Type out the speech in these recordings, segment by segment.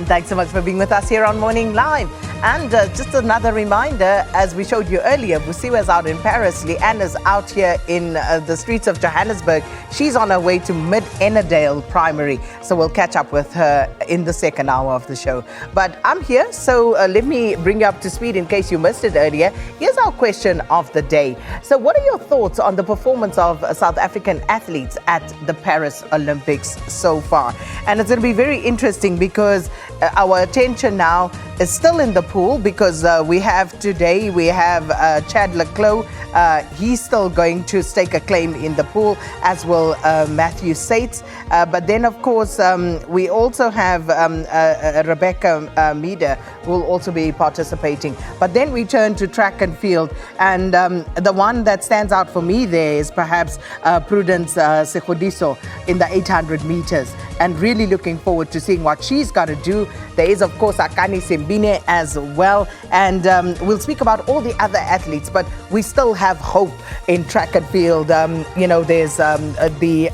Thanks so much for being with us here on Morning Live. And just another reminder, as we showed you earlier, Busiwa is out in Paris, Leanne is out here in the streets of Johannesburg. She's on her way to Mid-Ennerdale Primary, so we'll catch up with her in the second hour of the show. But I'm here, so let me bring you up to speed in case you missed it earlier. Here's our question of the day. So what are your thoughts on the performance of South African athletes at the Paris Olympics so far? And it's going to be very interesting because our attention now is still in the pool because we have Chad Leclos. He's still going to stake a claim in the pool, as will Matthew Sates. But then, of course, we also have Rebecca Meader, who will also be participating. But then we turn to track and field. And the one that stands out for me there is perhaps Prudence Sekgodiso in the 800 meters. And really looking forward to seeing what she's got to do. There is, of course, Akani Simbine as well. And we'll speak about all the other athletes, but we still have hope in track and field. There's the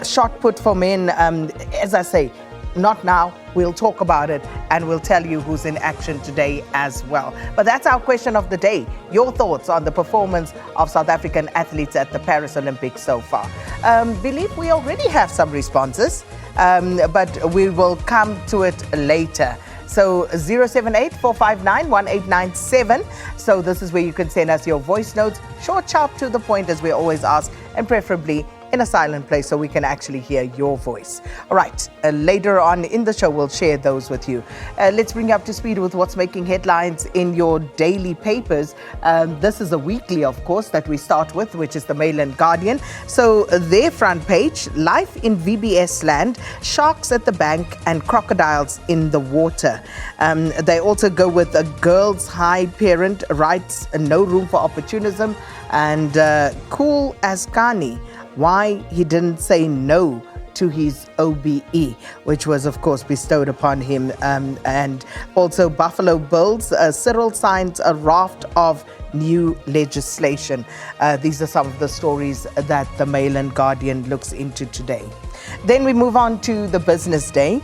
shot put for men. As I say, not now. We'll talk about it and we'll tell you who's in action today as well. But that's our question of the day. Your thoughts on the performance of South African athletes at the Paris Olympics so far. Believe we already have some responses, but we will come to it later. So 078-459-1897. So this is where you can send us your voice notes, short, sharp, to the point, as we always ask, and preferably in a silent place so we can actually hear your voice. All right, later on in the show, we'll share those with you. Let's bring you up to speed with what's making headlines in your daily papers. This is a weekly, of course, that we start with, which is the Mail and Guardian. So their front page, life in VBS land, sharks at the bank and crocodiles in the water. They also go with a girls' high parent writes no room for opportunism, and cool as Kani, why he didn't say no to his OBE, which was, of course, bestowed upon him. And also Buffalo Bills, Cyril signs a raft of new legislation. These are some of the stories that the Mail and Guardian looks into today. Then we move on to the Business Day.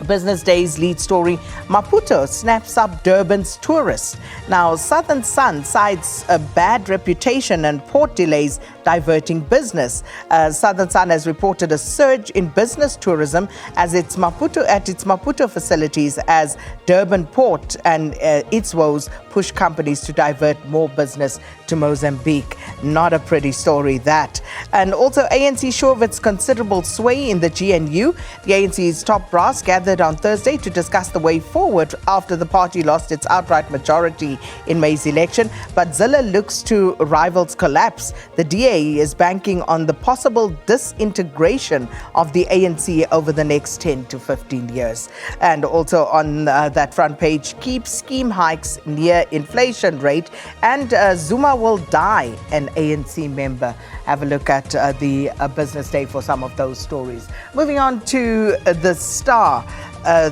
Business Day's lead story, Maputo snaps up Durban's tourists. Now, Southern Sun cites a bad reputation and port delays diverting business. Southern Sun has reported a surge in business tourism at its Maputo facilities as Durban Port and its woes push companies to divert more business to Mozambique. Not a pretty story, that. And also ANC sure of its considerable sway in the GNU. The ANC's top brass gathered on Thursday to discuss the way forward after the party lost its outright majority in May's election. But Zille looks to rivals collapse. The DA is banking on the possible disintegration of the ANC over the next 10 to 15 years. And also on that front page, keep scheme hikes near inflation rate, and Zuma will die, an ANC member. Have a look at the Business Day for some of those stories. Moving on to the Star.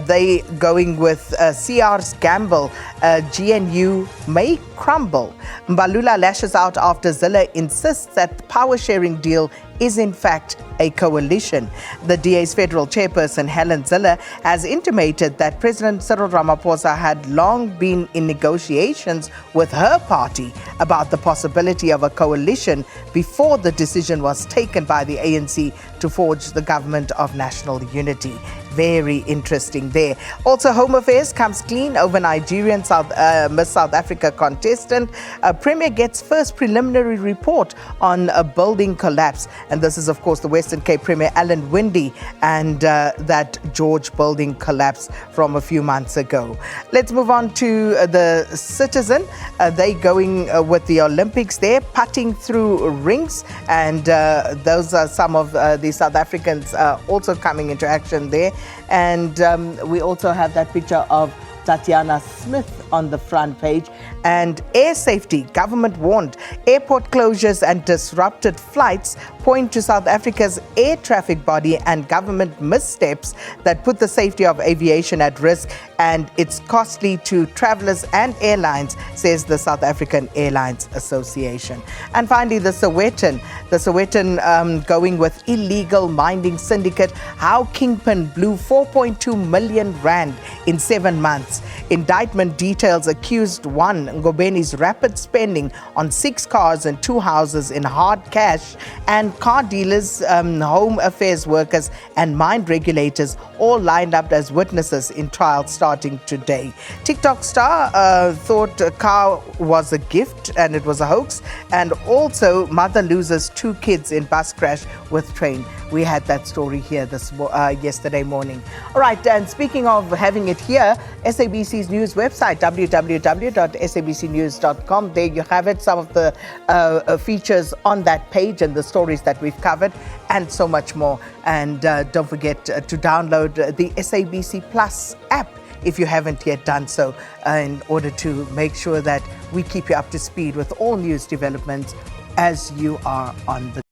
They going with CR's gamble. GNU may crumble. Mbalula lashes out after Zille insists that the power-sharing deal is in fact a coalition. The DA's federal chairperson, Helen Zille, has intimated that President Cyril Ramaphosa had long been in negotiations with her party about the possibility of a coalition before the decision was taken by the ANC to forge the government of national unity. Very interesting there. Also, Home Affairs comes clean over Nigerian Miss South Africa contestant. Premier gets first preliminary report on a building collapse. And this is, of course, the Western Cape Premier Alan Winde and that George building collapse from a few months ago. Let's move on to the Citizen. They going with the Olympics there, putting through rings. And those are some of the South Africans also coming into action there. And we also have that picture of Tatiana Smith on the front page. And air safety, government warned airport closures and disrupted flights point to South Africa's air traffic body and government missteps that put the safety of aviation at risk, and it's costly to travelers and airlines, says the South African Airlines Association. And finally, the Sowetan going with illegal mining syndicate, how Kingpin blew 4.2 million rand in 7 months. Indictment details accused one, Ngobeni's rapid spending on 6 cars and 2 houses in hard cash, and car dealers, home affairs workers and mine regulators all lined up as witnesses in trial starting today. TikTok star thought a car was a gift and it was a hoax, and also mother loses 2 kids in bus crash with train. We had that story here yesterday morning. All right, and speaking of having it here, SABC's news website, www.sabcnews.com. There you have it, some of the features on that page and the stories that we've covered, and so much more. And don't forget to download the SABC Plus app if you haven't yet done so, in order to make sure that we keep you up to speed with all news developments as you are on the